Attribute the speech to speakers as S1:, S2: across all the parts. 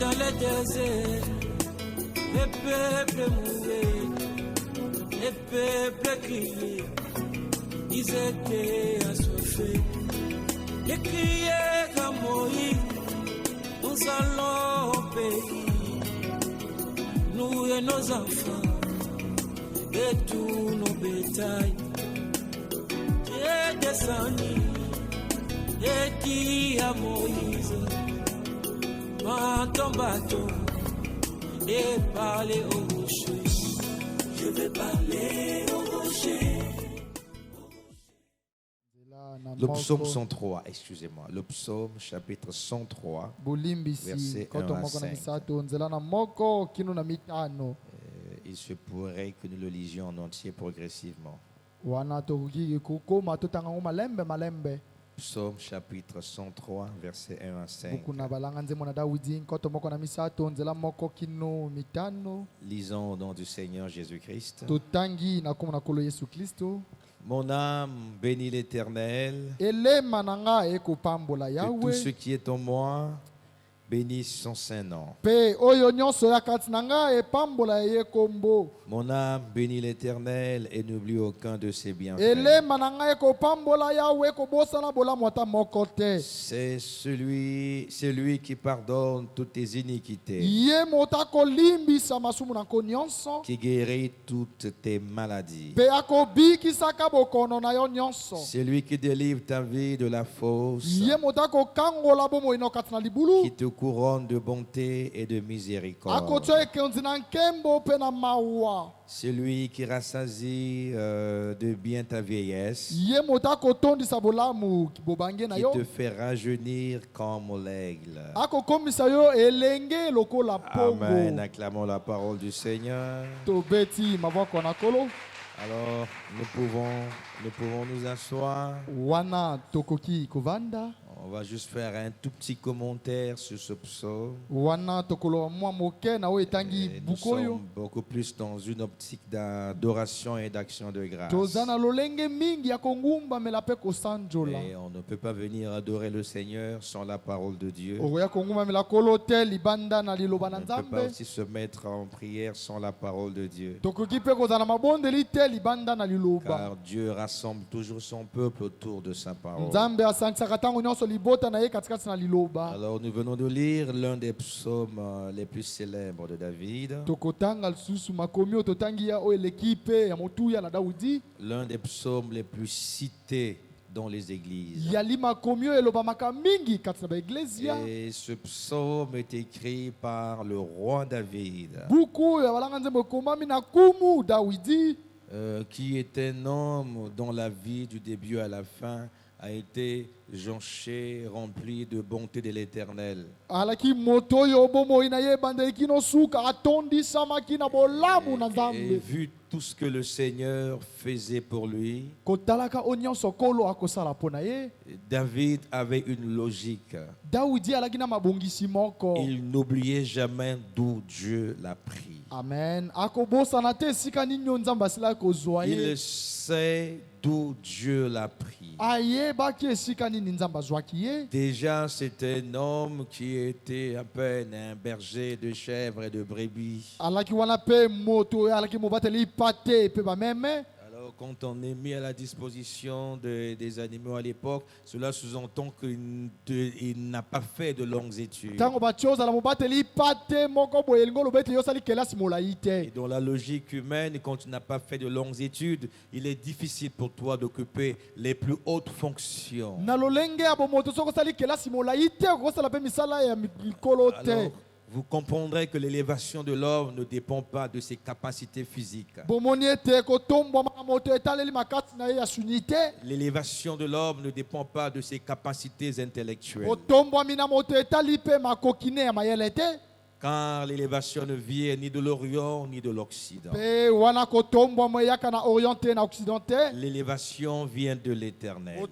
S1: dans le désert, les peuples mouraient, les peuples criaient, ils étaient assoiffés. Ils criaient à Moïse, nous allons au pays, nous et nos enfants, et tous nos bétails. J'ai descendu et dit à Moïse, prends ton bateau et parler au rocher. Je vais parler au rocher.
S2: Le psaume 103, excusez-moi. Le psaume chapitre 103, verset 1 à 5. Il se pourrait que nous le lisions en entier progressivement. Psaume chapitre 103, verset 1 à 5. Lisons au nom du Seigneur Jésus-Christ. Mon âme bénit l'Éternel, que tout ce qui est en moi bénisse son saint nom. Mon âme bénit l'Éternel et n'oublie aucun de ses bienfaits. C'est celui qui pardonne toutes tes iniquités, qui guérit toutes tes maladies. C'est lui qui délivre ta vie de la fosse, qui te couronne de bonté et de miséricorde. C'est lui qui rassasie de bien ta vieillesse, qui te fait rajeunir comme l'aigle. Amen. Acclamons la parole du Seigneur. Alors, nous pouvons nous asseoir. On va juste faire un tout petit commentaire sur ce psaume. Nous sommes beaucoup plus dans une optique d'adoration et d'action de grâce. Et on ne peut pas venir adorer le Seigneur sans la parole de Dieu. On ne peut pas aussi se mettre en prière sans la parole de Dieu. Car Dieu rassemble toujours son peuple autour de sa parole. Alors nous venons de lire l'un des psaumes les plus célèbres de David. L'un des psaumes les plus cités dans les églises. Et ce psaume est écrit par le roi David, qui est un homme dont la vie du début à la fin a été jonché, rempli de bonté de l'Éternel. Et vu tout ce que le Seigneur faisait pour lui, David avait une logique. Il n'oubliait jamais d'où Dieu l'a pris.
S3: Amen.
S2: Il sait d'où Dieu l'a pris. Déjà, c'était un homme qui était à peine un berger de chèvres et de brebis. Alors, quand on est mis à la disposition des animaux à l'époque, cela sous-entend qu'il n'a pas fait de longues études. Et dans la logique humaine, quand tu n'as pas fait de longues études, il est difficile pour toi d'occuper les plus hautes fonctions. Alors, vous comprendrez que l'élévation de l'homme ne dépend pas de ses capacités physiques. L'élévation de l'homme ne dépend pas de ses capacités intellectuelles. Car l'élévation ne vient ni de l'Orient ni de l'Occident. L'élévation vient de l'Éternel. Et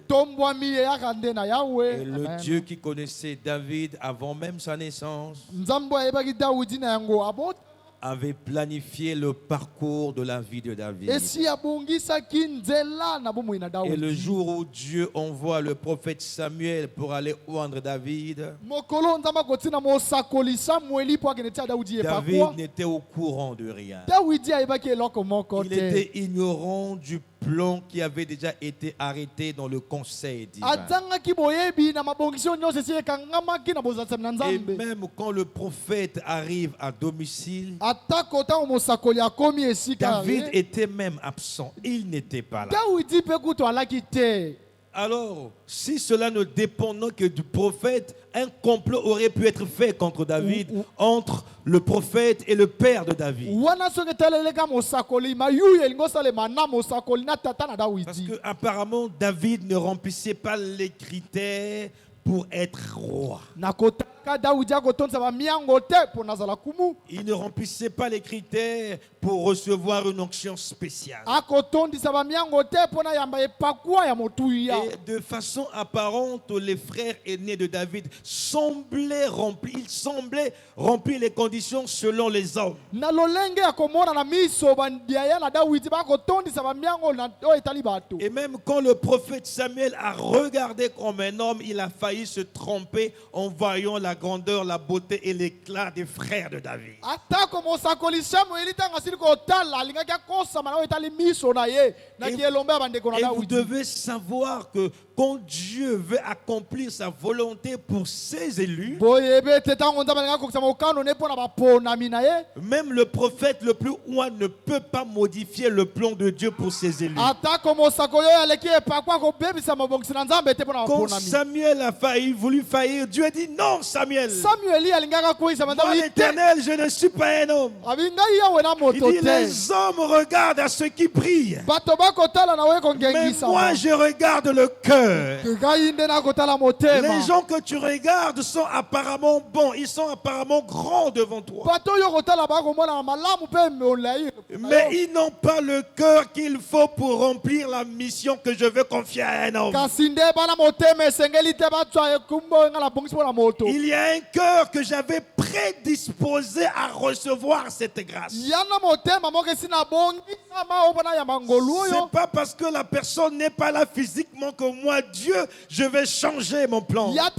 S2: le Dieu qui connaissait David avant même sa naissance avait planifié le parcours de la vie de David. Et le jour où Dieu envoie le prophète Samuel pour aller oindre David, David n'était au courant de rien. Il était ignorant du plan qui avait déjà été arrêté dans le conseil divin. Et même quand le prophète arrive à domicile, David était même absent. Il n'était pas là. Alors, si cela ne dépendait que du prophète, un complot aurait pu être fait contre David, entre le prophète et le père de David. Parce que apparemment David ne remplissait pas les critères pour être roi. Il ne remplissait pas les critères pour recevoir une onction spéciale. Et de façon apparente, les frères aînés de David semblaient remplir les conditions selon les hommes. Et même quand le prophète Samuel a regardé comme un homme, il a failli se tromper en voyant la grandeur, la beauté et l'éclat des frères de David. Et vous devez savoir que quand Dieu veut accomplir sa volonté pour ses élus, même le prophète le plus haut ne peut pas modifier le plan de Dieu pour ses élus. Quand Samuel a voulu faillir, Dieu a dit non, Samuel. Moi, l'Éternel, je ne suis pas un homme. Il dit les hommes regardent à ceux qui brillent, mais moi je regarde le cœur. Les gens que tu regardes sont apparemment bons, ils sont apparemment grands devant toi, mais ils n'ont pas le cœur qu'il faut pour remplir la mission que je veux confier à un homme. Il y a un cœur que j'avais prédisposé à recevoir cette grâce. C'est pas parce que la personne n'est pas là physiquement que moi, Dieu, je vais changer mon plan. Faites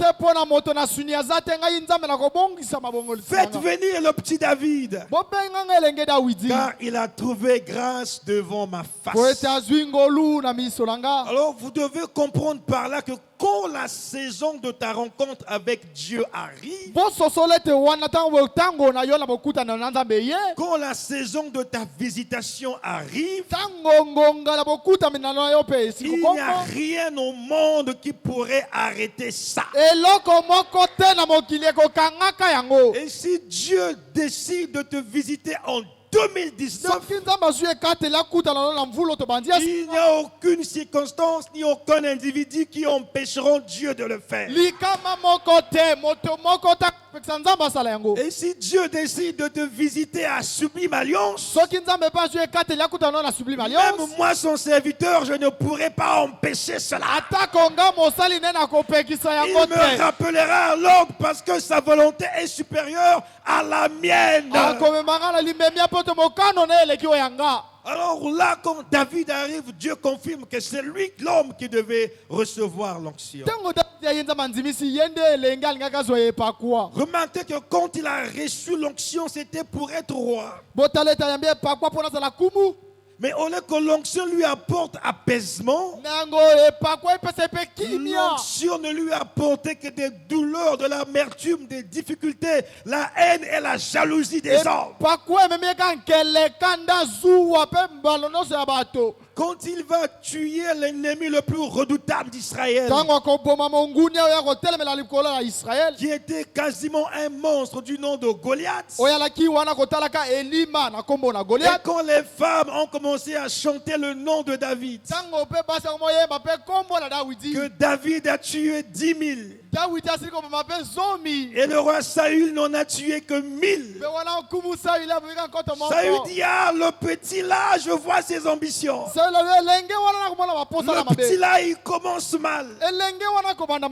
S2: venir le petit David, car il a trouvé grâce devant ma face. Alors vous devez comprendre par là que quand la saison de ta rencontre avec Dieu arrive, quand la saison de ta visitation arrive, il n'y a rien au monde qui pourrait arrêter ça. Et si Dieu décide de te visiter en 2019, il n'y a aucune circonstance ni aucun individu qui empêcheront Dieu de le faire. Et si Dieu décide de te visiter à Sublime Alliance, même moi son serviteur, je ne pourrai pas empêcher cela. Il me rappellera à l'ordre parce que sa volonté est supérieure à la mienne. Alors là, quand David arrive, Dieu confirme que c'est lui, l'homme, qui devait recevoir l'onction. Remarquez que quand il a reçu l'onction, c'était pour être roi. Mais au lieu que l'onction lui apporte apaisement, l'onction ne lui apportait que des douleurs, de l'amertume, des difficultés, la haine et la jalousie des hommes. Quand il va tuer l'ennemi le plus redoutable d'Israël, qui était quasiment un monstre du nom de Goliath, et quand les femmes ont commencé à chanter le nom de David, que David a tué 10 000, Et le roi Saül n'en a tué que 1000. Saül dit, ah, le petit là, je vois ses ambitions. Le petit là, il commence mal.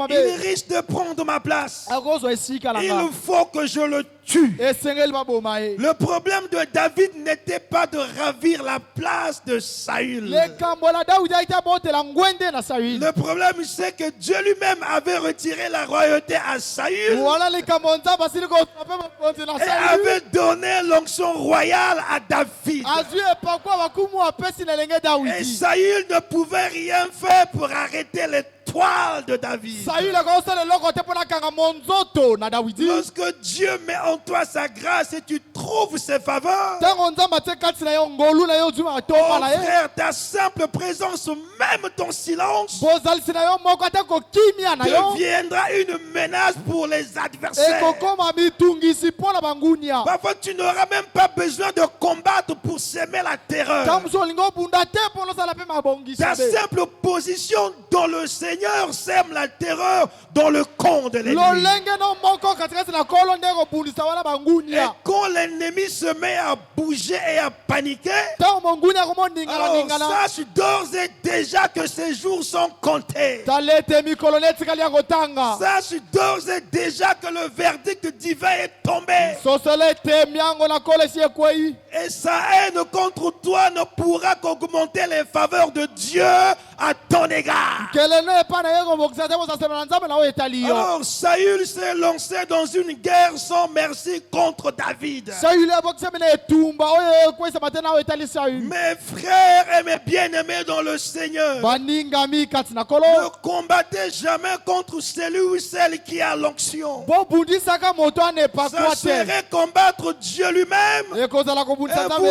S2: Il risque de prendre ma place. Il faut que je le tue. Le problème de David n'était pas de ravir la place de Saül. Le problème, c'est que Dieu lui-même avait retiré la royauté à Saül et avait donné l'onction royale à David. Et Saül ne pouvait rien faire pour arrêter les toile de David. Lorsque Dieu met en toi sa grâce et tu trouves ses faveurs, oh frère, ta simple présence, même ton silence, deviendra une menace pour les adversaires. Parfois tu n'auras même pas besoin de combattre pour s'aimer la terreur. Ta simple position dans le Seigneur sème la terreur dans le camp de l'ennemi. Et quand l'ennemi se met à bouger et à paniquer, alors sache d'ores et déjà que ces jours sont comptés. Sache d'ores et déjà que le verdict divin est tombé. Et sa haine contre toi ne pourra qu'augmenter les faveurs de Dieu à ton égard. Alors Saül s'est lancé dans une guerre sans merci contre David. Mes frères et mes bien-aimés dans le Seigneur, ne combattez jamais contre celui ou celle qui a l'onction. Ça serait combattre Dieu lui-même. Et vous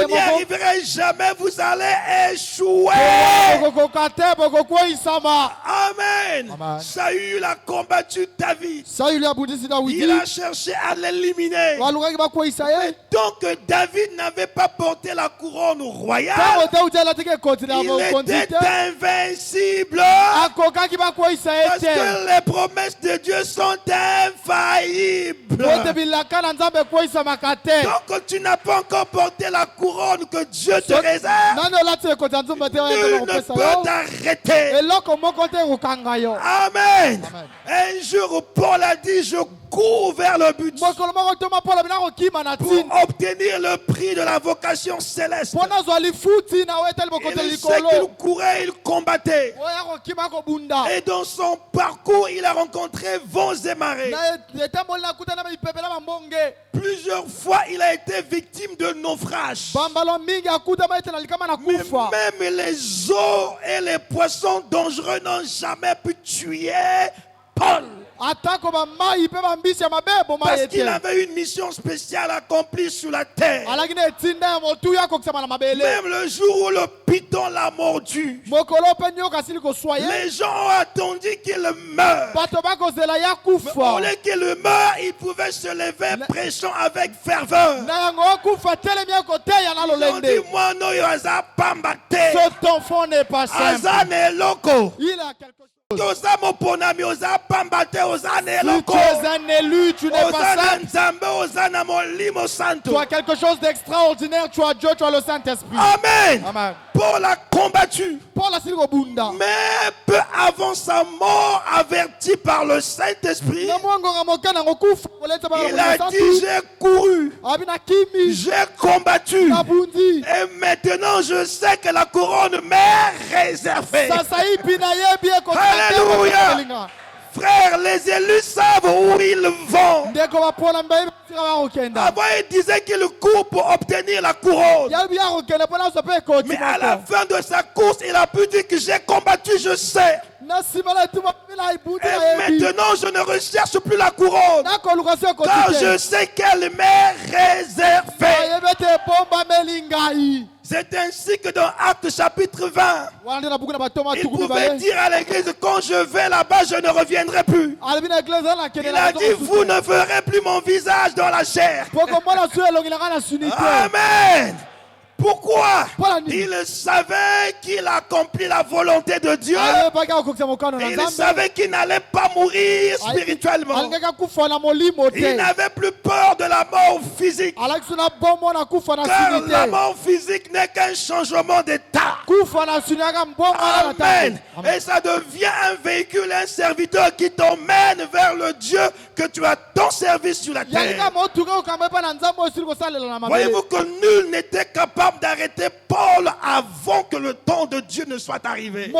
S2: n'y arriverez jamais, vous allez échouer. Amen. Saül a combattu David. Il a cherché à l'éliminer. Et donc David n'avait pas porté la couronne royale, il était invincible. Parce que les promesses de Dieu sont infaillibles. Donc tu n'as pas encore porté la couronne que Dieu te réserve. Nul ne peut t'arrêter. Amen. Un jour, Paul a dit, je cours vers le but pour obtenir le prix de la vocation céleste. Il sait qu'il courait, il combattait. Et dans son parcours, il a rencontré vents et marées. Plusieurs fois, il a été victime de naufrages. Mais même les eaux et les poissons dangereux n'ont jamais pu tuer Paul. Parce qu'il avait une mission spéciale accomplie sur la terre. Même le jour où le python l'a mordu, les gens ont attendu qu'il meure. Au lieu qu'il meure, il pouvait se lever prêchant avec ferveur. Ils ont dit, moi non, il cet enfant n'est pas simple. Il a quelque chose. Si tu es un élu, tu n'es pas simple. Tu as quelque chose d'extraordinaire. Tu as Dieu, tu as le Saint-Esprit. Amen.
S3: Amen.
S2: Paul a combattu. Mais peu avant sa mort, averti par le Saint-Esprit, il a dit, j'ai couru, j'ai combattu, et maintenant je sais que la couronne m'est réservée. Alléluia. Frères, les élus savent où ils vont. Avant, ils disaient qu'ils courent pour obtenir la couronne. Mais à la fin de sa course, il a pu dire que j'ai combattu, je sais. Et maintenant, je ne recherche plus la couronne, car je sais qu'elle m'est réservée. C'est ainsi que dans Actes chapitre 20, il pouvait dire à l'église, quand je vais là-bas, je ne reviendrai plus. Il a dit, vous ne verrez plus mon visage dans la chair. Amen. Pourquoi? Il savait qu'il accomplit la volonté de Dieu. Il savait qu'il n'allait pas mourir spirituellement. Il n'avait plus peur de la mort physique. Car la mort physique n'est qu'un changement d'état. Amen. Et ça devient un véhicule, un serviteur qui t'emmène vers le Dieu que tu as ton service sur la terre. Voyez-vous que nul n'était capable d'arrêter Paul avant que le temps de Dieu ne soit arrivé. Si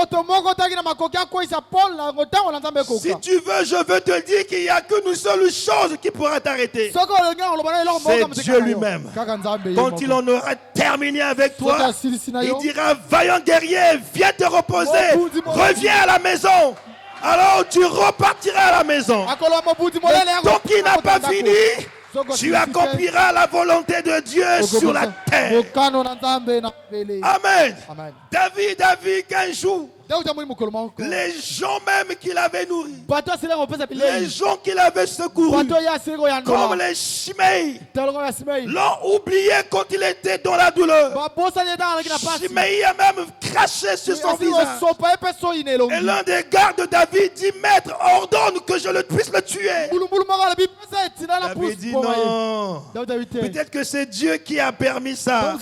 S2: tu veux, je veux te dire qu'il n'y a qu'une seule chose qui pourra t'arrêter. C'est Dieu lui-même. Quand il en aura terminé avec toi, il dira, vaillant guerrier, viens te reposer, reviens à la maison. Alors tu repartiras à la maison. Mais tant qu'il n'a pas fini, tu accompliras la volonté de Dieu sur la terre. Amen. David a vu qu'un jour, les gens même qu'il avait nourris, les gens qu'il avait secourus, comme les Shimei, l'ont oublié quand il était dans la douleur. Shimei a même craché sur son visage. Et l'un des gardes de David dit, maître, ordonne que je puisse le tuer. David dit non. Peut-être que c'est Dieu qui a permis ça,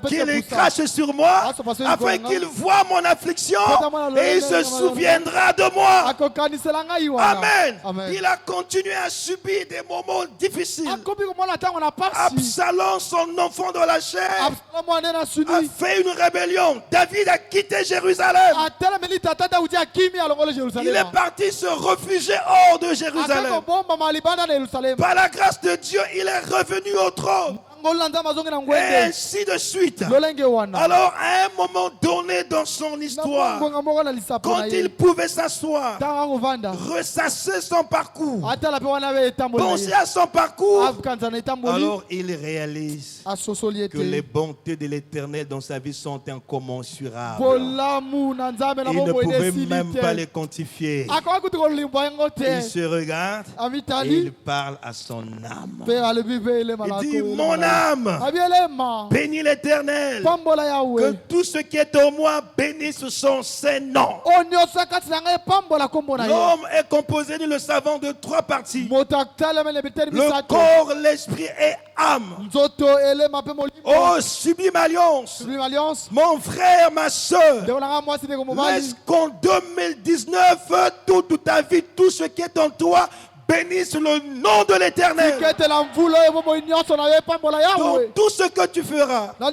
S2: qu'il crache sur moi afin qu'il voie mon affliction et il se souviendra de moi. Amen. Il a continué à subir des moments difficiles. Absalom, son enfant de la chair, a fait une rébellion. David a quitté Jérusalem. Il est parti se réfugier hors de Jérusalem. Par la grâce de Dieu, il est revenu au trône. Et ainsi de suite. Alors, à un moment donné dans son histoire, quand il pouvait s'asseoir, ressasser son parcours, penser à son parcours, alors il réalise que les bontés de l'Éternel dans sa vie sont incommensurables. Il ne pouvait même pas les quantifier. Il se regarde et il parle à son âme. Il dit, mon âme, bénis l'Éternel, que tout ce qui est en moi bénisse son Saint-Nom. L'homme est composé, dit le savant, de 3 parties: le corps, l'esprit et âme. Oh, sublime alliance, mon frère, ma soeur, laisse qu'en 2019, toute ta vie, tout ce qui est en toi bénisse le nom de l'Éternel. Dans tout ce que tu feras, dans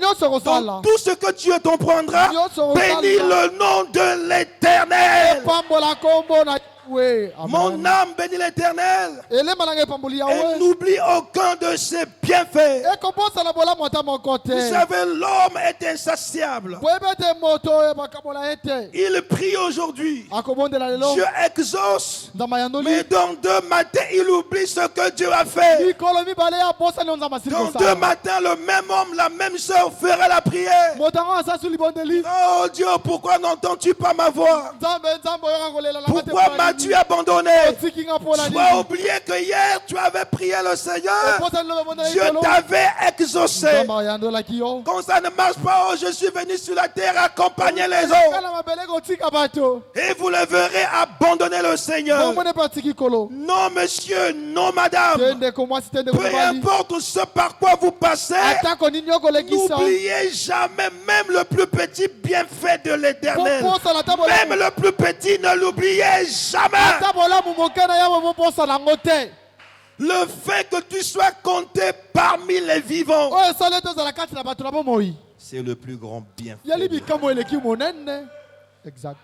S2: tout ce que tu t'entreprendras, bénis le nom de l'Éternel. Mon âme bénit l'Éternel et n'oublie aucun de ses bienfaits. Vous savez, l'homme est insatiable. Il prie aujourd'hui, Dieu exauce, mais dans 2 matins il oublie ce que Dieu a fait. Dans 2 matins, le même homme, la même soeur fera la prière. Oh Dieu, pourquoi n'entends-tu pas ma voix? Pourquoi m'as-tu abandonné? Tu as oublié que hier tu avais prié le Seigneur, Dieu t'avait exaucé. Quand ça ne marche pas, oh, je suis venu sur la terre accompagner les autres. Et vous le verrez abandonner le Seigneur. Non monsieur, non madame, peu importe ce par quoi vous passez, n'oubliez jamais même le plus petit bienfait de l'Éternel. Même le plus petit, ne l'oubliez jamais. Le fait que tu sois compté parmi les vivants, c'est le plus grand bienfait.
S3: Exact.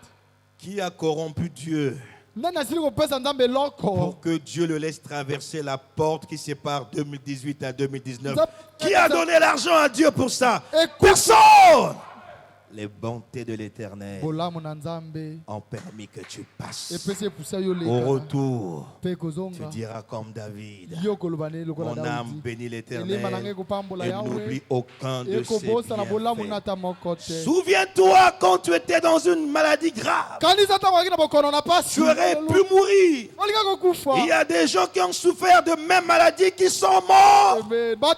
S2: Qui a corrompu Dieu pour que Dieu le laisse traverser la porte qui sépare 2018 à 2019? Qui a donné l'argent à Dieu pour ça? Personne.
S3: Les bontés de l'Éternel ont permis que tu passes. Au retour, tu diras comme David, mon âme bénit l'Éternel et n'oublie aucun de ses bienfaits. Souviens-toi quand tu étais dans une maladie grave. Tu aurais pu mourir. Il y a des gens qui ont souffert de même maladie qui sont morts. Mais toi,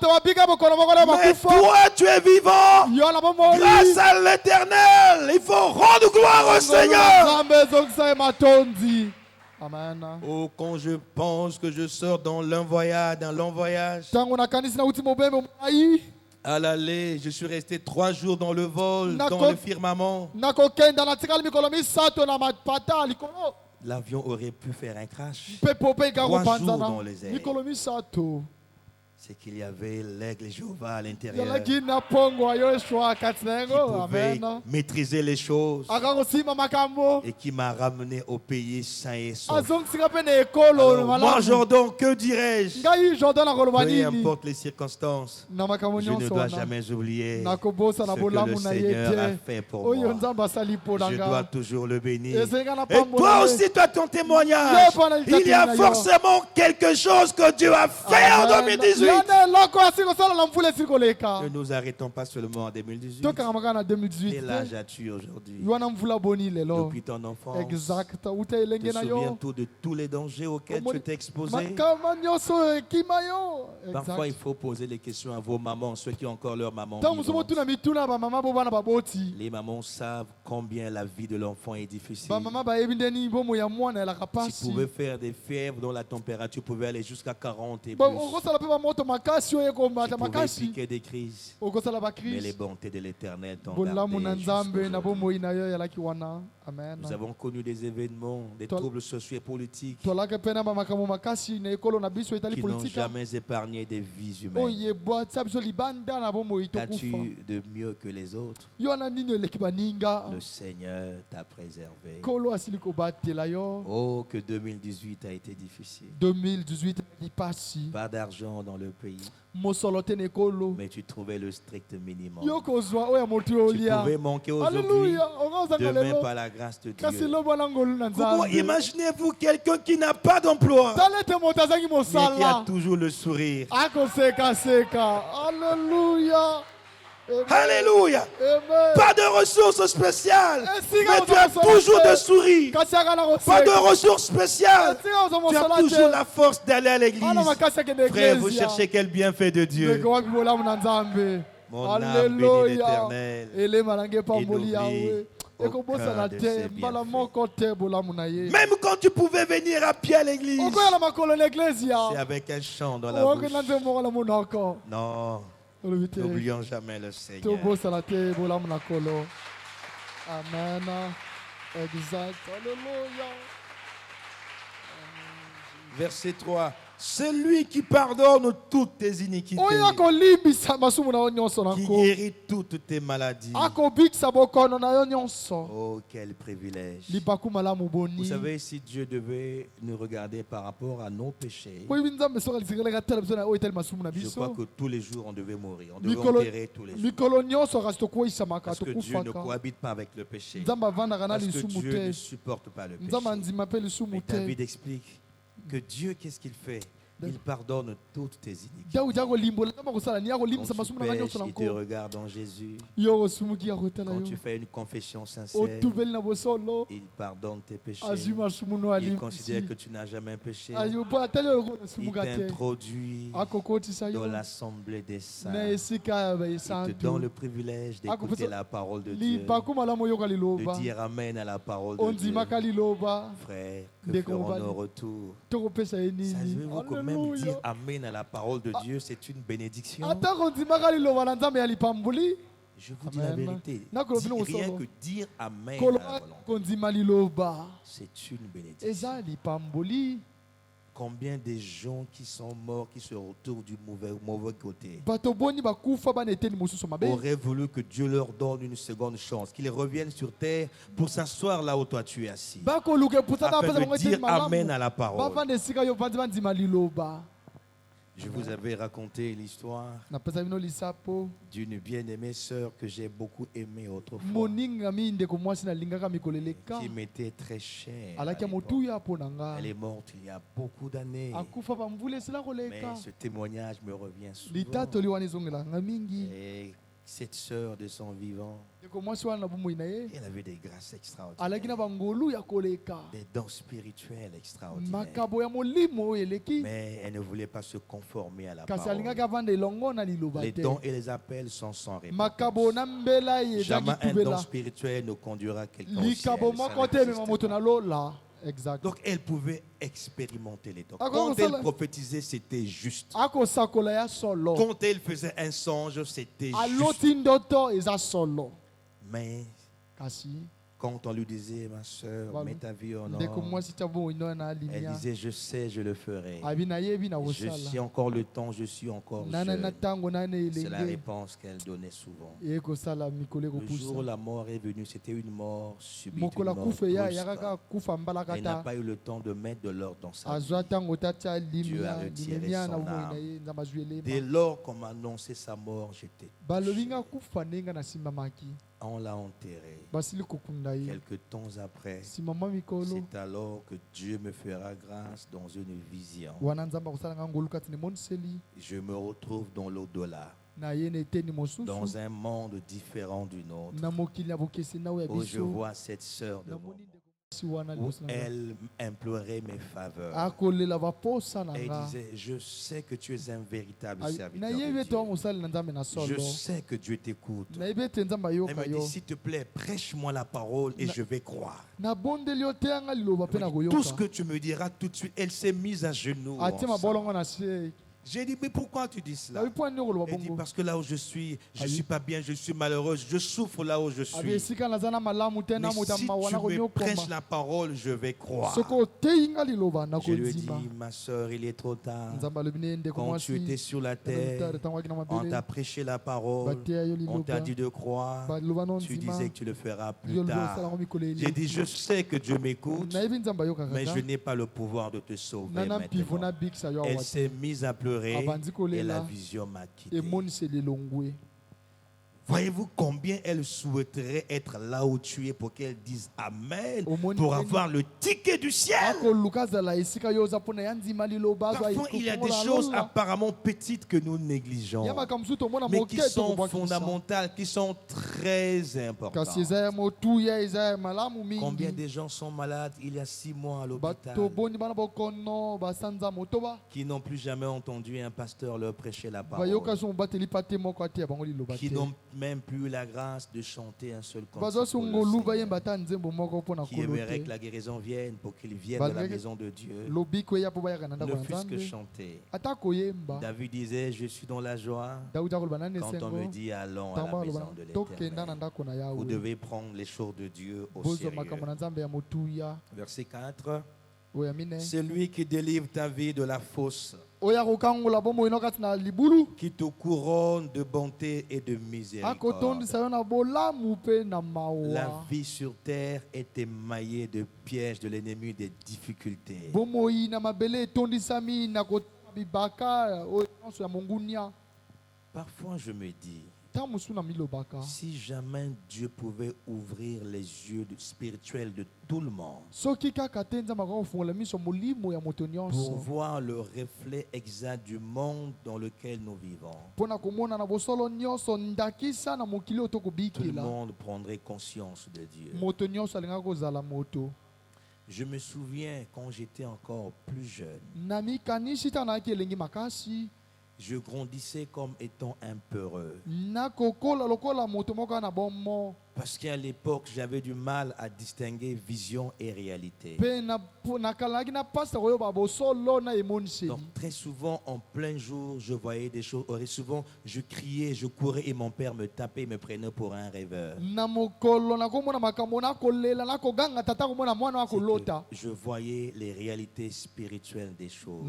S3: tu es vivant. Grâce à l'Éternel, il faut rendre gloire au Seigneur.
S2: Amen.
S3: Oh, quand je pense que je sors dans un long voyage, à l'aller, je suis resté 3 jours dans le vol, dans le firmament. L'avion aurait pu faire un crash. 3 jours dans les airs. C'est qu'il y avait l'aigle Jéhovah à l'intérieur qui pouvait maîtriser les choses et qui m'a ramené au pays sain et sauf. Moi, Jordan, que dirais-je? Peu importe les circonstances, je ne dois jamais oublier ce que le Seigneur a fait pour moi. Je dois toujours le bénir. Et toi aussi, tu as ton témoignage. Il y a forcément quelque chose que Dieu a fait en 2018. Ne nous arrêtons pas seulement en 2018. Quel âge as-tu aujourd'hui? Depuis ton enfance, te souviens-tu de tous les dangers auxquels tu t'es exposé? Parfois, il faut poser les questions à vos mamans, ceux qui ont encore leur maman vivante. Les mamans savent combien la vie de l'enfant est difficile. Si tu pouvais faire des fièvres dont la température pouvait aller jusqu'à 40 et plus. Tu pouvais piquer des crises, mais les bontés de l'Éternel t'ont gardé. Nous avons connu des événements, des troubles sociaux et politiques qui n'ont jamais épargné des vies humaines. Qu'as-tu de mieux que les autres? Le Seigneur t'a préservé. Oh, que 2018 a été difficile. Pas d'argent dans le pays, mais tu trouvais le strict minimum. Tu pouvais manquer aujourd'hui, demain par la grâce de Dieu. Imaginez-vous quelqu'un qui n'a pas d'emploi, mais qui a toujours le sourire.
S2: Alléluia.
S3: Alléluia. Pas de ressources spéciales, mais tu as toujours de sourire. Pas de ressources spéciales, tu as toujours la force d'aller à l'église. Frère, vous cherchez quel bienfait de Dieu. Mon âme bénit l'Éternel et n'oublie aucun de ses bienfaits. Même quand tu pouvais venir à pied à l'église, c'est avec un chant dans la bouche. Non. N'oublions jamais le Seigneur.
S2: Amen. Exact. Alléluia.
S3: Verset 3. Celui qui pardonne toutes tes iniquités, qui guérit toutes tes maladies. Oh, quel privilège. Vous savez, si Dieu devait nous regarder par rapport à nos péchés, je crois que tous les jours on devait mourir. On devait enterrer tous les jours. Parce que Dieu ne cohabite pas avec le péché. Parce que Dieu ne supporte pas le péché. Mais David explique que Dieu, qu'est-ce qu'il fait? Il pardonne toutes tes iniquités. Quand tu pèches, il te regarde en Jésus. Quand tu fais une confession sincère, il pardonne tes péchés. Il considère que tu n'as jamais péché. Il t'introduit dans l'assemblée des saints. Il te donne le privilège d'écouter la parole de Dieu, de dire Amen à la parole de Dieu. Frère, que ferons-nous au retour? Savez-vous que même dire Amen à la parole de Dieu, c'est une bénédiction? Je vous dis la vérité. Rien que dire Amen à la volonté, c'est une bénédiction. Combien de gens qui sont morts, qui se retrouvent du mauvais côté, auraient voulu que Dieu leur donne une seconde chance, qu'ils reviennent sur terre pour s'asseoir là où toi tu es assis, afin de dire Amen à la parole. Je vous avais raconté l'histoire d'une bien-aimée sœur que j'ai beaucoup aimée autrefois, qui m'était très chère. Elle est morte il y a beaucoup d'années. Mais ce témoignage me revient souvent. Et cette sœur de son vivant, elle avait des grâces extraordinaires, des dons spirituels extraordinaires. Mais elle ne voulait pas se conformer à la parole. Les dons et les appels sont sans réponse. Jamais un don spirituel ne conduira quelqu'un au ciel. Exact. Donc elle pouvait expérimenter les dons. Quand elle prophétisait, c'était juste. Quand elle faisait un songe, c'était juste. Mais quand on lui disait, ma soeur, mets ta vie en ordre, elle disait, je sais, je le ferai. Je suis encore le temps, je suis encore jeune. C'est la réponse qu'elle donnait souvent. Le jour où la mort est venue, c'était une mort subite, une mort brusque. Elle n'a pas eu le temps de mettre de l'ordre dans sa vie. Dieu a retiré son âme. Dès lors qu'on m'a annoncé sa mort, j'étais touché. On l'a enterré. Quelque temps après, c'est alors que Dieu me fera grâce dans une vision. Je me retrouve dans l'au-delà, dans un monde différent du nôtre, où je vois cette sœur de moi, où elle implorait mes faveurs. Elle disait, je sais que tu es un véritable serviteur de Dieu. Je sais que Dieu t'écoute. Elle me dit, s'il te plaît, prêche-moi la parole et je vais croire. Tout ce que tu me diras tout de suite. Elle s'est mise à genoux. J'ai dit, mais pourquoi tu dis cela? Elle dit, parce que là où je suis pas bien, je suis malheureuse, je souffre là où je suis. Mais si tu me prêches la parole, je vais croire. Je lui ai dit, ma soeur, il est trop tard. Quand tu étais sur la terre, on t'a prêché la parole, on t'a dit de croire, tu disais que tu le feras plus tard. J'ai dit, je sais que Dieu m'écoute, mais je n'ai pas le pouvoir de te sauver maintenant. Elle s'est mise à pleurer. Et la vision m'a quitté. Voyez-vous combien elle souhaiterait être là où tu es pour qu'elle dise Amen, pour avoir le ticket du ciel. Parfois, il y a des choses apparemment petites que nous négligeons, mais qui sont fondamentales, qui sont très importantes. Combien de gens sont malades il y a 6 mois à l'hôpital, qui n'ont plus jamais entendu un pasteur leur prêcher la parole, qui n'ont même plus la grâce de chanter un seul cantique, qui aimerait que la guérison vienne pour qu'ils viennent à la maison de Dieu, ne fût-ce que chanter. David disait, je suis dans la joie quand on me dit allons à la maison de l'Éternel. Vous devez prendre les choses de Dieu au sérieux. Verset 4. Celui qui délivre ta vie de la fosse, qui te couronne de bonté et de miséricorde. La vie sur terre est émaillée de pièges de l'ennemi, des difficultés. Parfois je me dis, si jamais Dieu pouvait ouvrir les yeux spirituels de tout le monde pour voir le reflet exact du monde dans lequel nous vivons, tout le monde prendrait conscience de Dieu. Je me souviens quand j'étais encore plus jeune, je grandissais comme étant un peureux. Parce qu'à l'époque, j'avais du mal à distinguer vision et réalité. Donc très souvent, en plein jour, je voyais des choses. Souvent, je criais, je courais et mon père me tapait, me prenait pour un rêveur. Je voyais les réalités spirituelles des choses.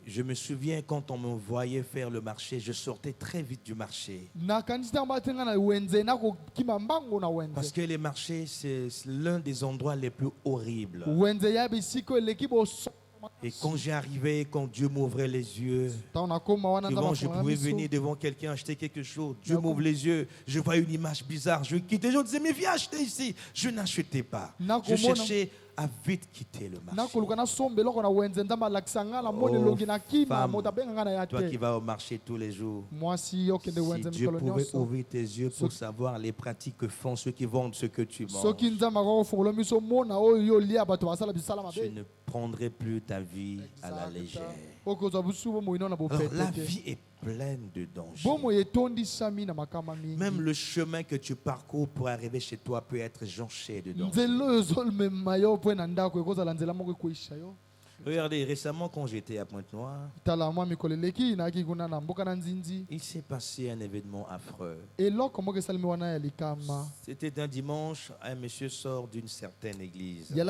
S3: Je me souviens quand on me voyait faire le marché, je sortais très vite du marché. Parce que les marchés, c'est l'un des endroits les plus horribles. Et quand j'ai arrivé, quand Dieu m'ouvrait les yeux, souvent je pouvais venir devant quelqu'un acheter quelque chose. Dieu m'ouvre les yeux, je vois une image bizarre, je quitte. Les gens disaient, mais viens acheter ici. Je n'achetais pas. Je cherchais à vite quitter le marché. Toi qui vas au marché tous les jours, si Dieu pouvait ouvrir tes yeux pour savoir les pratiques que font ceux qui vendent ce que tu manges, je ne prendrai plus ta vie à la légère. Alors, la vie est pleine de dangers. Même le chemin que tu parcours pour arriver chez toi peut être jonché de dangers. Regardez, récemment quand j'étais à Pointe-Noire, il s'est passé un événement affreux. C'était un dimanche, un monsieur sort d'une certaine église. Et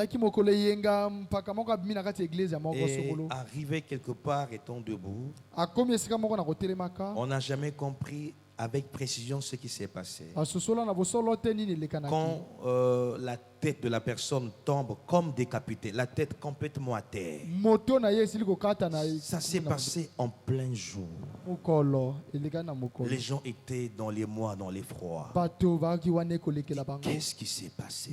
S3: arrivé quelque part, étant debout, on n'a jamais compris avec précision ce qui s'est passé. Quand la tête de la personne tombe comme décapitée, la tête complètement à terre, ça s'est passé en plein jour. Les gens étaient dans les mois, dans l'effroi. Qu'est-ce qui s'est passé?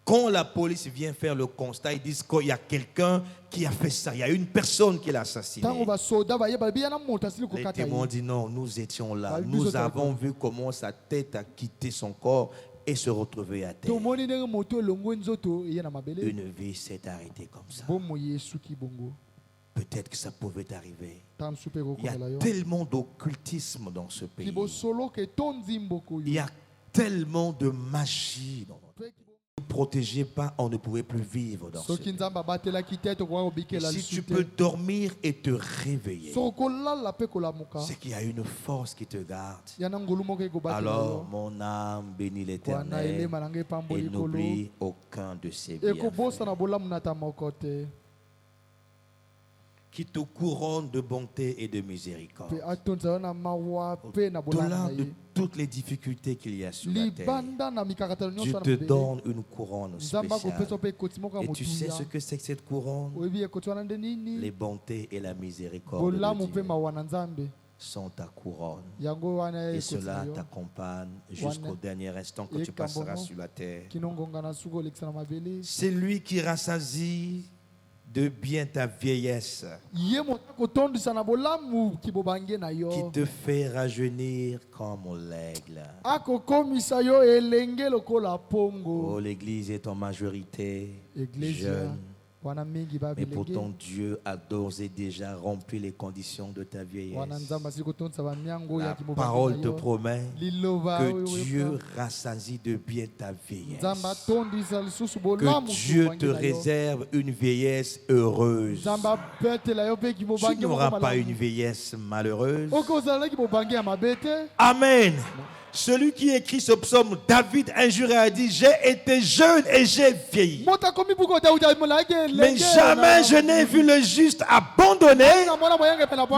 S3: Quand la police vient faire le constat, ils disent qu'il y a quelqu'un qui a fait ça. Il y a une personne qui l'a assassiné. Les témoins disent non, nous étions là. Nous avons vu comment sa tête a quitté son corps et se retrouvé à terre. Une vie s'est arrêtée comme ça. Peut-être que ça pouvait arriver. Il y a tellement d'occultisme dans ce pays. Il y a tellement de magie dans notre pays. Ne protégez pas, on ne pouvait plus vivre dans ce pays. Si tu peux dormir et te réveiller, c'est qu'il y a une force qui te garde. Alors mon âme bénit l'Éternel et n'oublie aucun de ses bienfaits. Qui te couronne de bonté et de miséricorde. Au-delà de toutes les difficultés qu'il y a sur la terre, Dieu te donne une couronne spéciale. Et tu sais ce que c'est que cette couronne? Les bontés et la miséricorde de Dieu sont ta couronne. Et cela t'accompagne jusqu'au dernier instant que tu passeras sur la terre. C'est lui qui rassasie de bien ta vieillesse, qui te fait rajeunir comme l'aigle. Oh, l'église est en majorité jeune, mais pourtant Dieu a d'ores et déjà rempli les conditions de ta vieillesse. La parole te promet que Dieu rassasie de bien ta vieillesse, que Dieu te réserve une vieillesse heureuse. Tu n'auras pas une vieillesse malheureuse. Amen. Celui qui écrit ce psaume, David injuré a dit, j'ai été jeune et j'ai vieilli. Mais jamais je n'ai vu le juste abandonné,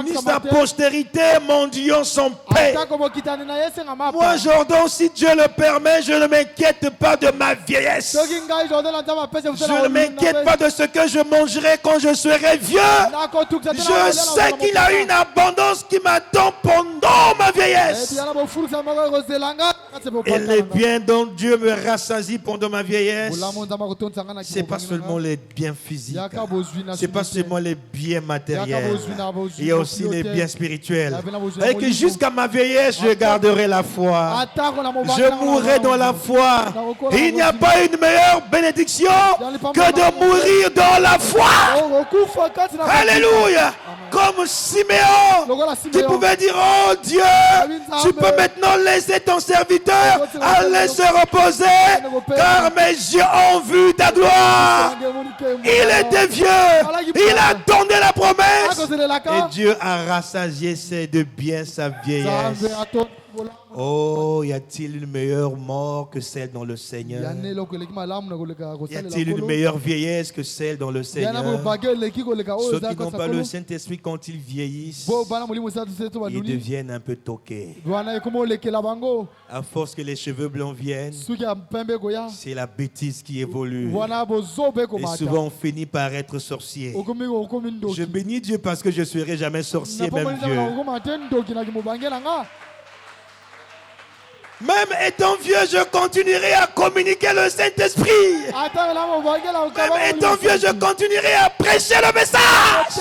S3: ni sa postérité mendiant son paix. Moi, Jordan, si Dieu le permet, je ne m'inquiète pas de ma vieillesse. Je ne m'inquiète pas de ce que je mangerai quand je serai vieux. Je sais qu'il a une abondance qui m'attend pendant ma vieillesse. Et les biens dont Dieu me rassasie pendant ma vieillesse, ce n'est pas seulement les biens physiques, ce n'est pas seulement les biens matériels, il y a aussi les biens spirituels. Et que jusqu'à ma vieillesse, je garderai la foi. Je mourrai dans la foi. Il n'y a pas une meilleure bénédiction que de mourir dans la foi. Alléluia. Comme Siméon, qui pouvait dire, oh Dieu, tu peux maintenant laisser ton serviteur aller se reposer, car mes yeux ont vu ta gloire. Il était vieux, il attendait la promesse, et Dieu a rassasié de bien sa vieillesse. Oh, y a-t-il une meilleure mort que celle dans le Seigneur? Y a-t-il une meilleure vieillesse que celle dans le Seigneur? Ceux qui n'ont pas le Saint-Esprit, quand ils vieillissent, ils deviennent un peu toqués. À force que les cheveux blancs viennent, c'est la bêtise qui évolue. Et souvent on finit par être sorcier. Je bénis Dieu parce que je ne serai jamais sorcier, même Dieu. Même étant vieux, je continuerai à communiquer le Saint-Esprit. Même étant vieux, je continuerai à prêcher le message.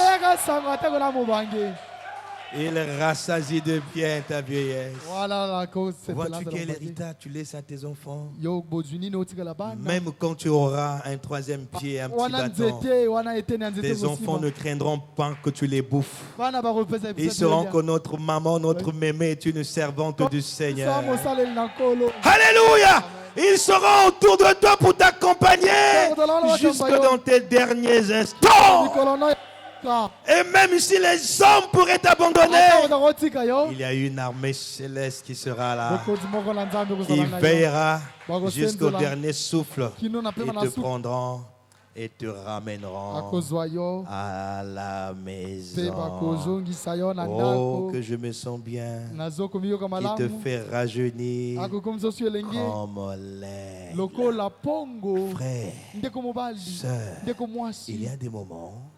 S3: Il rassasie de bien ta vieillesse. Vois-tu quel héritage tu laisses à tes enfants? Même quand tu auras un troisième pied, un petit bâton, tes enfants ne craindront pas que tu les bouffes. Ils sauront que notre maman, notre mémé est une servante du Seigneur. Alléluia! Ils seront autour de toi pour t'accompagner jusque dans tes derniers instants. Et même si les hommes pourraient t'abandonner, il y a une armée céleste qui sera là, qui veillera jusqu'au dernier souffle. Ils te prendront et te ramèneront à la maison. Oh, que je me sens bien. Il te fait rajeunir comme l'aigle. Frère, sœur, il y a des moments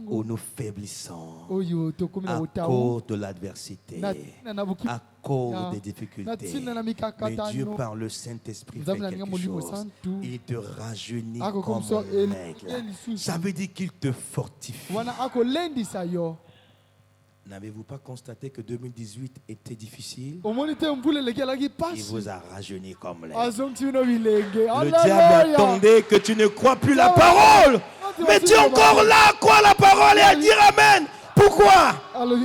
S3: où nous faiblissons à cause de l'adversité, à cause des difficultés. Mais Dieu, par le Saint-Esprit, fait quelque chose. Il te rajeunit comme l'aigle. Ça veut dire qu'il te fortifie. N'avez-vous pas constaté que 2018 était difficile? Il vous a rajeuni comme l'aigle. Le diable attendait que tu ne crois plus la parole. Mais tu es encore là à croire la parole et à dire Amen. Pourquoi?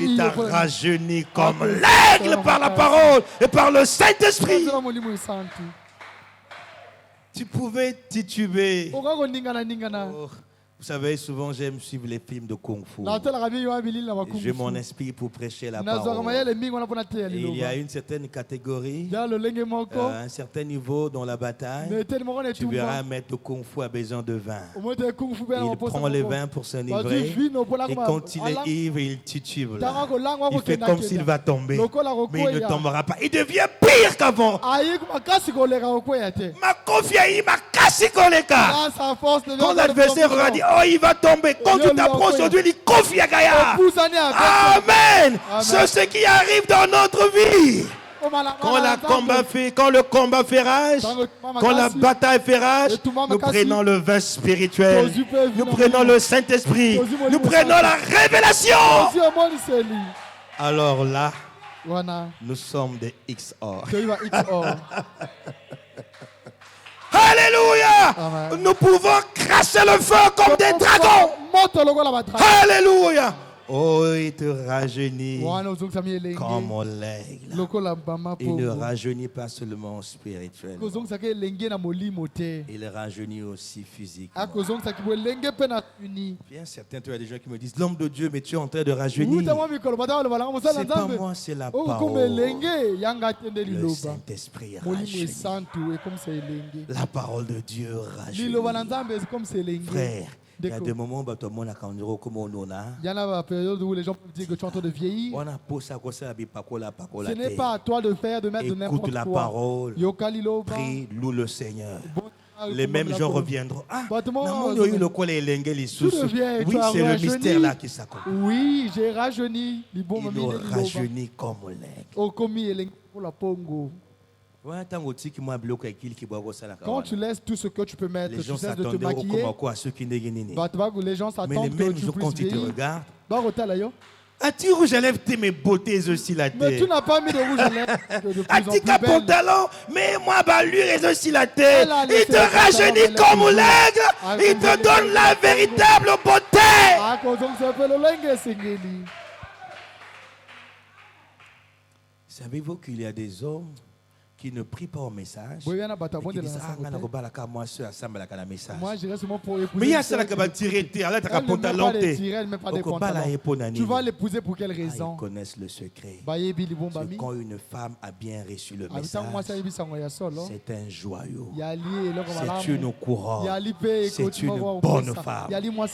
S3: Il t'a rajeuni comme l'aigle par la parole et par le Saint-Esprit. Tu pouvais tituber. Vous savez, souvent j'aime suivre les films de Kung Fu. J'ai mon esprit pour prêcher la parole. Et il y a une certaine catégorie, un certain niveau dans la bataille. Tu verras un maître de Kung Fu a besoin de vin. Il prend les vins pour s'enivrer. Et quand il est ivre, il titube. Il fait comme s'il va tomber. Mais il ne tombera pas. Il devient pire qu'avant. Ma confiance, ma casse. Quand l'adversaire aura dit, oh, il va tomber. Quand tu t'approches aujourd'hui, il confie à Gaïa. Amen. C'est ce qui arrive dans notre vie. Quand le combat fait rage, quand la bataille fait rage, nous prenons le vin spirituel, nous prenons le Saint-Esprit, nous prenons la révélation. Alors là, nous sommes des XOR. Alléluia. Amen. Nous pouvons cracher le feu comme des dragons. Alléluia. Oh, il te rajeunit comme l'aigle. Il ne rajeunit pas seulement spirituellement. Il rajeunit aussi physiquement. Bien certains, tu as des gens qui me disent, l'homme de Dieu, mais tu es en train de rajeunir. C'est pas moi, c'est la parole. Le Saint-Esprit rajeunit. La parole de Dieu rajeunit. Frère, il y a des moments où tout le monde a il y en a une période où les gens peuvent dire que tu es en train de vieillir. Ce n'est pas à toi de faire, de mettre de n'importe quoi. Écoute la parole. Prie, loue le Seigneur. Les mêmes gens reviendront. Ah, oui, c'est le mystère là qui s'accomplit. Oui, j'ai rajeuni. Il nous rajeunit comme l'aigle. Quand tu laisses tout ce que tu peux mettre, les gens s'attendent de te maquiller, les gens s'attendent que tu puisses vieillir. As-tu rouge à lèvres, mes beautés aussi la tête? Mais tu n'as pas mis de rouge à lèvres de plus en plus belle. Pantalon, mais moi, lui, aussi la tête. Il te rajeunit comme l'aigle. Il te donne la véritable beauté. Savez-vous qu'il y a des hommes qui ne prient pas au message, qui disent moi je reste pour épouser. Mais il y a ça qui va tirer, tu
S2: vas l'épouser pour quelle raison?
S3: Ils connaissent le secret. Quand une femme a bien reçu le message, c'est un joyau, c'est une couronne, c'est une bonne femme,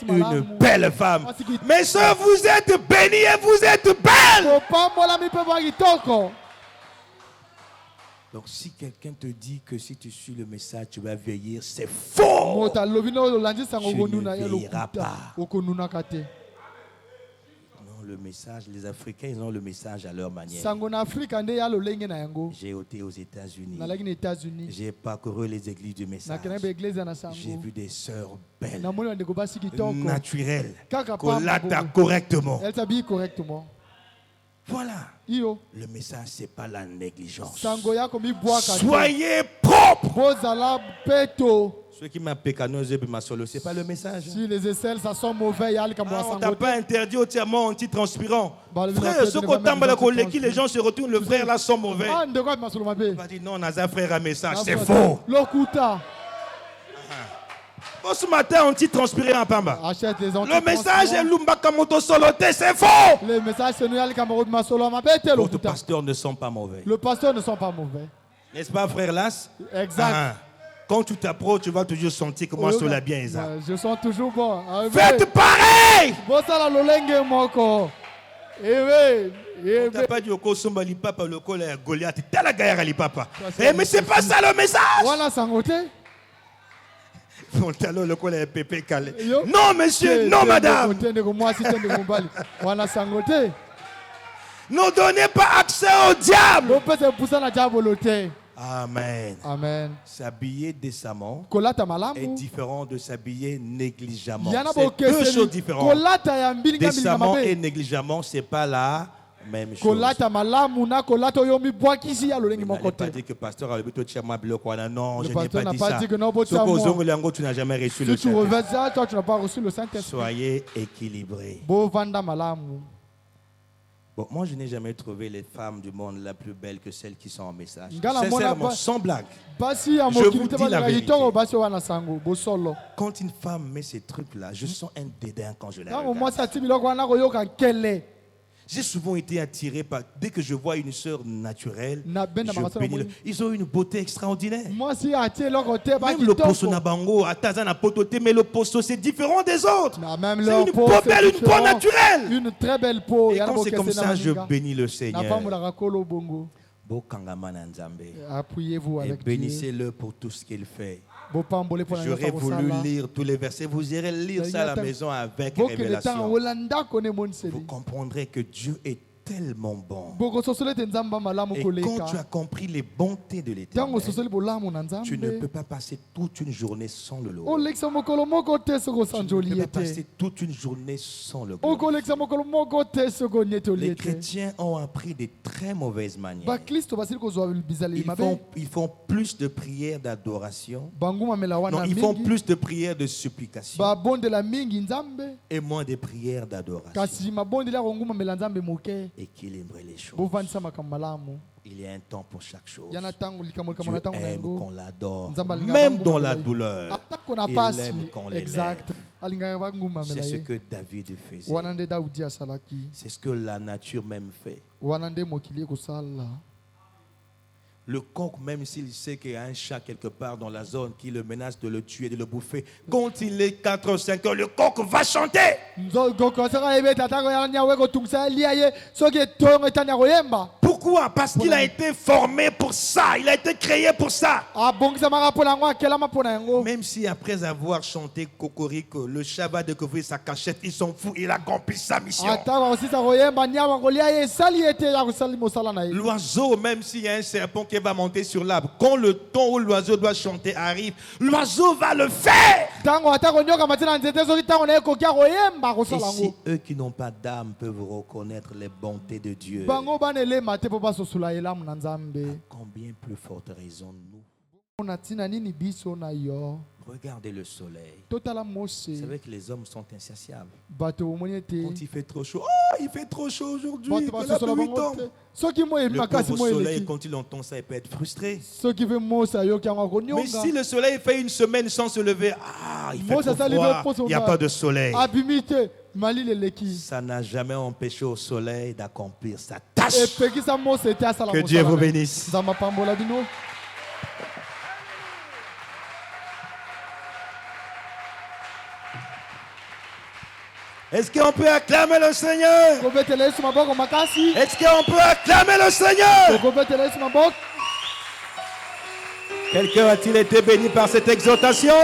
S3: une belle femme. Mes soeurs, vous êtes bénies et vous êtes belles. Donc si quelqu'un te dit que si tu suis le message, tu vas vieillir, c'est faux. Tu ne vieilliras pas. Non, le message, les Africains, ils ont le message à leur manière. J'ai été aux États-Unis. J'ai parcouru les églises du message. J'ai vu des sœurs belles, naturelles, colata correctement. Voilà. Le message, ce n'est pas la négligence. Soyez propres. Ceux qui m'appellent ce n'est pas le message.
S2: Si les aisselles, ça sent mauvais.
S3: On ne t'a pas interdit au diamant anti-transpirant. Frère, les gens se retournent, le frère là sont mauvais. On va dire non, on a un frère à message. C'est faux. Bon, ce matin, on t'y transpirait en Pamba. Le message est Lumbakamoto Soloté, c'est faux.
S2: Le message c'est
S3: Votre pasteur ne sont pas mauvais.
S2: Le pasteur ne sont pas mauvais.
S3: N'est-ce pas, frère Las?
S2: Exact.
S3: Quand tu t'approches, tu vas toujours sentir que moi, je suis bien.
S2: Je sens toujours bon.
S3: Faites pareil.
S2: On
S3: t'a pas dit au Kosomba Lipapa, le col est Goliath. T'as la guerre à Lipapa. Mais c'est pas ça le message. Non, monsieur, non, madame. Ne donnez pas accès au diable. Amen.
S2: Amen.
S3: S'habiller décemment
S2: est
S3: différent de s'habiller négligemment. C'est deux choses différentes. Décemment et négligemment, c'est pas la même chose. Il n'a pas dit que pasteur a le but de non, je n'ai pas dit ça. Tu n'as jamais reçu le Saint-Esprit. Soyez équilibrés. Bon, moi, je n'ai jamais trouvé les femmes du monde la plus belle que celles qui sont en message. Sincèrement, sans blague. Je vous dis la vérité. Quand une femme met ces trucs-là, je sens un dédain quand je la regarde. J'ai souvent été attiré par... Dès que je vois une sœur naturelle, je bénis. Ils ont une beauté extraordinaire. Même le posto Nabango, mais le posto, c'est différent des autres. C'est une peau belle, une peau naturelle.
S2: Une très belle peau.
S3: Et quand c'est comme ça, je bénis le Seigneur.
S2: Appuyez-vous avec
S3: Dieu. Et bénissez-le pour tout ce qu'il fait. J'aurais voulu lire tous les versets. Vous irez lire ça à la maison avec révélation. Vous comprendrez que Dieu est tellement bon. Et quand tu as compris les bontés de l'Éternel, tu ne peux pas passer toute une journée sans le louer. Tu ne peux pas passer toute une journée sans le glorifier. Les chrétiens ont appris des très mauvaises manières. Ils font plus de prières d'adoration. Non, ils font plus de prières de supplication et moins de prières d'adoration. Équilibrer les choses. Il y a un temps pour chaque chose. Dieu aime qu'on l'adore. Même dans la douleur, il aime qu'on l'élève. C'est ce que David faisait. C'est ce que la nature même fait. Le coq, même s'il sait qu'il y a un chat quelque part dans la zone qui le menace de le tuer, de le bouffer, quand il est 4 ou 5 heures, le coq va chanter. Pourquoi? Parce qu'il a été formé pour ça. Il a été créé pour ça. Même si après avoir chanté Cocorico, le chat va découvrir sa cachette, il s'en fout, il accomplit sa mission. L'oiseau, même s'il y a un serpent qui va monter sur l'arbre, quand le temps où l'oiseau doit chanter arrive, l'oiseau va le faire. Et si eux qui n'ont pas d'âme peuvent reconnaître les bontés de Dieu, à combien plus forte raison nous? Regardez le soleil. Vous savez que les hommes sont insatiables. Quand il fait trop chaud, oh, il fait trop chaud aujourd'hui. Le pauvre soleil, quand il entend ça, il peut être frustré. Mais si le soleil fait une semaine sans se lever, il fait trop froid, il n'y a pas de soleil. Ça n'a jamais empêché au soleil d'accomplir sa tâche. Que Dieu vous bénisse. Est-ce qu'on peut acclamer le Seigneur? Est-ce qu'on peut acclamer le Seigneur? Quelqu'un a-t-il été béni par cette exhortation?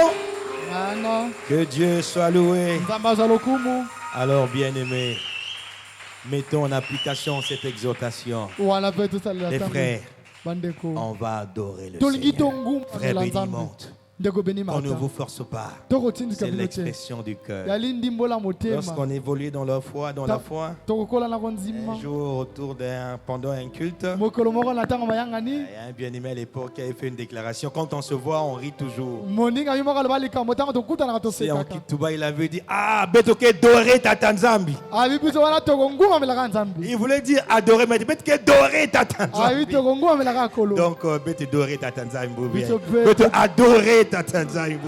S3: Que Dieu soit loué. Alors, bien-aimés, mettons en application cette exhortation. Les frères, on va adorer le Seigneur. Frère béni monte. On ne vous force pas. C'est l'expression du cœur. Lorsqu'on évolue dans la foi, un jour pendant un culte, il y a un bien-aimé à l'époque qui avait fait une déclaration. Quand on se voit, on rit toujours. C'est en Kituba, il avait dit, betoke doré tatanzambi. Il voulait dire adorer, mais betoke doré tatanzambi. Donc, betoke doré tatanzambi. Betoke adorer. Tatanzai,